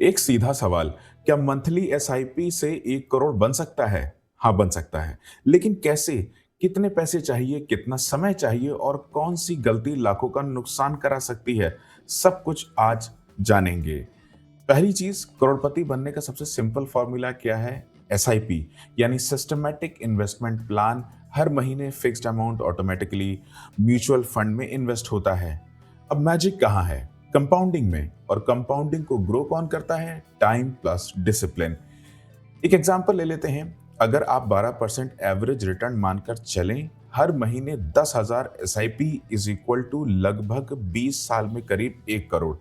एक सीधा सवाल, क्या मंथली एसआईपी से 1 करोड़ बन सकता है? हाँ, बन सकता है। लेकिन कैसे? कितने पैसे चाहिए? कितना समय चाहिए? और कौन सी गलती लाखों का नुकसान करा सकती है? सब कुछ आज जानेंगे। पहली चीज, करोड़पति बनने का सबसे सिंपल फॉर्मूला क्या है? एसआईपी, यानी सिस्टमैटिक इन्वेस्टमेंट प्लान। हर महीने fixed amount automatically mutual fund में इन्वेस्ट होता है। अब मैजिक कहाँ है? कंपाउंडिंग में। और कंपाउंडिंग को ग्रो कौन करता है? Time plus discipline. एक एग्जांपल ले लेते हैं। अगर आप 12% एवरेज रिटर्न मानकर चलें, हर महीने 10,000 एसआईपी इज इक्वल टू लगभग 20 साल में करीब 1 करोड़।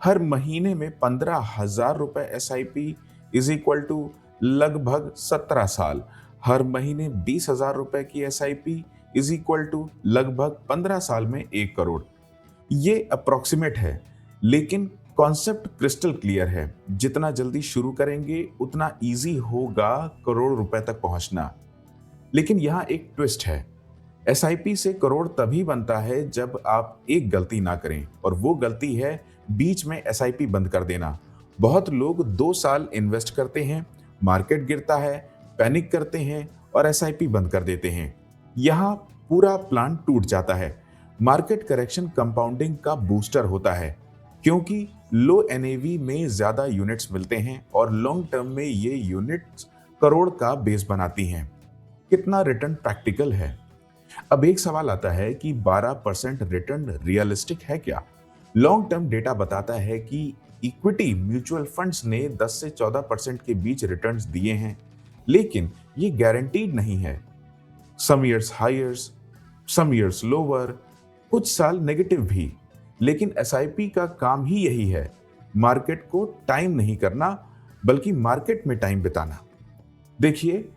हर महीने में 15,000 रुपए एसआईपी इज इक्वल टू लगभग 17 साल। हर महीने 20,000 रुपए की एसआईपी इज इक्वल टू लगभग 15 साल में 1 करोड़। ये अप्रोक्सीमेट है, लेकिन कॉन्सेप्ट क्रिस्टल क्लियर है। जितना जल्दी शुरू करेंगे उतना इजी होगा करोड़ रुपए तक पहुंचना। लेकिन यहाँ एक ट्विस्ट है। एसआईपी से करोड़ तभी बनता है जब आप एक गलती ना करें, और वो गलती है बीच में एसआईपी बंद कर देना। बहुत लोग 2 साल इन्वेस्ट करते हैं, मार्केट गिरता है, पैनिक करते हैं और एसआईपी बंद कर देते हैं। यहाँ पूरा प्लान टूट जाता है। मार्केट करेक्शन कंपाउंडिंग का बूस्टर होता है, क्योंकि लो एनएवी में ज्यादा यूनिट्स मिलते हैं और लॉन्ग टर्म में ये यूनिट्स करोड़ का बेस बनाती हैं। कितना रिटर्न प्रैक्टिकल है? अब एक सवाल आता है कि 12% रिटर्न रियलिस्टिक है क्या? लॉन्ग टर्म डेटा बताता है कि इक्विटी म्यूचुअल फंड्स ने 10 से 14% के बीच रिटर्न्स दिए हैं, लेकिन ये गारंटीड नहीं है। Some years higher, some years lower, कुछ साल नेगेटिव भी। लेकिन एसआईपी का काम ही यही है, मार्केट को टाइम नहीं करना, बल्कि मार्केट में टाइम बिताना। देखिए,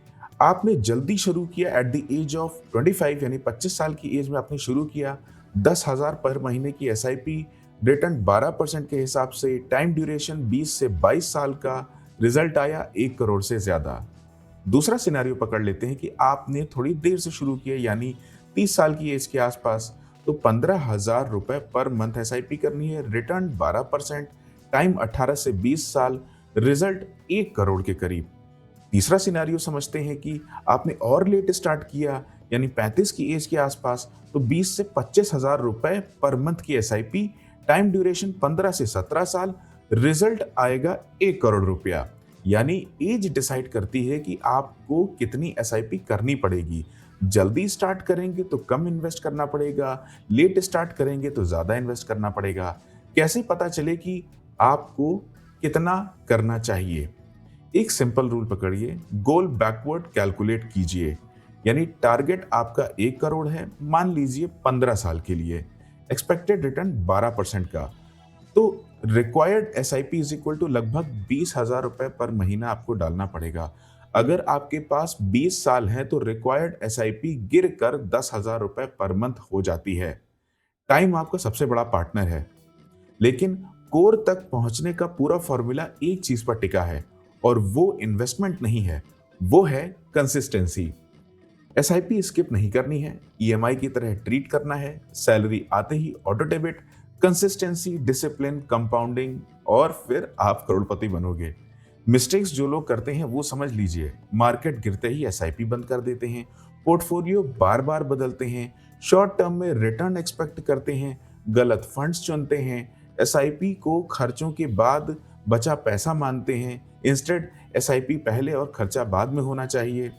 आपने जल्दी शुरू किया एट द एज ऑफ 25, यानी 25 साल की एज में आपने शुरू किया। 10,000 पर महीने की एसआईपी, रिटर्न 12% के हिसाब से, टाइम ड्यूरेशन 20 से 22 साल का, रिजल्ट आया 1 करोड़ से ज्यादा। दूसरा सिनेरियो पकड़ लेते हैं कि आपने थोड़ी देर से शुरू किया, यानी 30 साल की एज के आसपास, तो 15,000 रुपए पर मंथ एसआईपी करनी है, रिटर्न 12%, टाइम 18 से 20 साल, रिजल्ट 1 करोड़ के करीब। तीसरा सिनेरियो समझते हैं कि आपने और लेट स्टार्ट किया, यानी 35 की एज के आसपास, तो 20 से 25,000 रुपए पर मंथ की एसआईपी, टाइम ड्यूरेशन 15 से 17 साल, रिजल्ट आएगा 1 करोड़ रुपया। यानी एज डिसाइड करती है कि आपको कितनी एसआईपी करनी पड़ेगी। जल्दी स्टार्ट करेंगे तो कम इन्वेस्ट करना पड़ेगा, लेट स्टार्ट करेंगे तो ज्यादा इन्वेस्ट करना पड़ेगा। कैसे पता चले कि आपको कितना करना चाहिए? एक सिंपल रूल पकड़िए, गोल बैकवर्ड कैलकुलेट कीजिए। यानी टारगेट आपका 1 करोड़ है, मान लीजिए 15 साल के लिए, एक्सपेक्टेड रिटर्न 12% का, तो required SIP is equal to लगभग 20,000 रुपए पर महीना आपको डालना पड़ेगा। अगर आपके पास 20 साल है तो रिक्वायर्ड एसआईपी गिर कर 10,000 रुपए पर मंथ हो जाती है। टाइम आपका सबसे बड़ा पार्टनर है, लेकिन कोर तक पहुंचने का पूरा फॉर्मूला एक चीज पर टिका है, और वो इन्वेस्टमेंट नहीं है, वो है कंसिस्टेंसी। एसआईपी स्किप नहीं करनी है, ईएमआई की तरह ट्रीट करना है, सैलरी आते ही auto debit, consistency, discipline, compounding, और फिर आप करोड़पति बनोगे। मिस्टेक्स जो लोग करते हैं वो समझ लीजिए, मार्केट गिरते ही एसआईपी बंद कर देते हैं, पोर्टफोलियो बार बार बदलते हैं, शॉर्ट टर्म में रिटर्न एक्सपेक्ट करते हैं, गलत फंड्स चुनते हैं, एसआईपी को खर्चों के बाद बचा पैसा मानते हैं। इंस्टेड एसआईपी पहले और खर्चा बाद में होना चाहिए।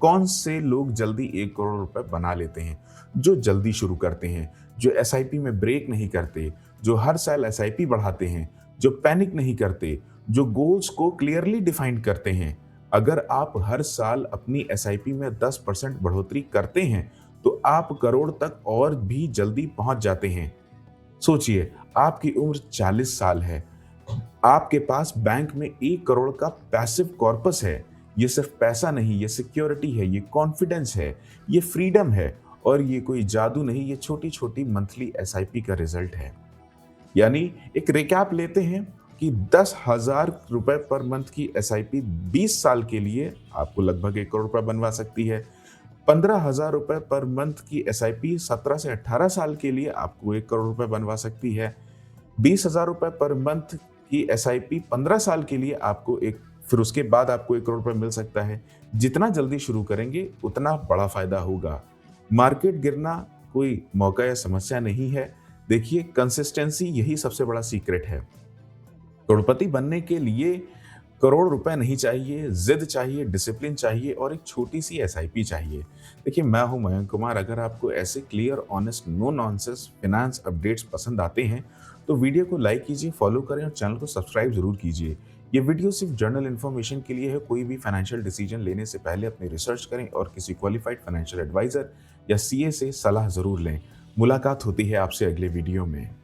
कौन से लोग जल्दी 1 करोड़ रुपए बना लेते हैं? जो जल्दी शुरू करते हैं, जो एसआईपी में ब्रेक नहीं करते, जो हर साल एसआईपी बढ़ाते हैं, जो पैनिक नहीं करते, जो गोल्स को क्लियरली डिफाइन करते हैं। अगर आप हर साल अपनी एसआईपी में 10% बढ़ोतरी करते हैं तो आप करोड़ तक और भी जल्दी पहुंच जाते हैं। सोचिए, आपकी उम्र 40 साल है, आपके पास बैंक में 1 करोड़ का पैसिव कॉर्पस है। ये सिर्फ पैसा नहीं, ये सिक्योरिटी है, ये कॉन्फिडेंस है, ये फ्रीडम है, और ये कोई जादू नहीं, ये छोटी छोटी मंथली एसआईपी का रिजल्ट है। यानी एक रिकैप लेते हैं कि 10,000 रुपए पर मंथ की एसआईपी 20 साल के लिए आपको लगभग 1 करोड़ रुपए बनवा सकती है। 15,000 रुपए पर मंथ की एसआईपी 17 से 18 साल के लिए आपको 1 करोड़ रुपए बनवा सकती है। 20,000 रुपए पर मंथ कि एसआईपी 15 साल के लिए आपको फिर उसके बाद आपको 1 करोड़ रुपए मिल सकता है। जितना जल्दी शुरू करेंगे, उतना बड़ा फ़ायदा होगा। मार्केट गिरना कोई मौका या समस्या नहीं है। देखिए, कंसिस्टेंसी यही सबसे बड़ा सीक्रेट है। करोड़पति बनने के लिए करोड़ रुपए नहीं चाहिए, ज़िद चाहिए, डिसिप्लिन चाहिए और एक छोटी-सी एसआईपी चाहिए। देखिए, मैं हूँ मयंक कुमार। अगर आपको ऐसे clear, honest, no nonsense finance updates पसंद आते हैं, तो वीडियो को लाइक कीजिए, फॉलो करें और चैनल को सब्सक्राइब ज़रूर कीजिए। ये वीडियो सिर्फ जनरल इन्फॉर्मेशन के लिए है। कोई भी फाइनेंशियल डिसीजन लेने से पहले अपनी रिसर्च करें और किसी क्वालिफाइड फाइनेंशियल एडवाइज़र या सीए से सलाह ज़रूर लें। मुलाकात होती है आपसे अगले वीडियो में।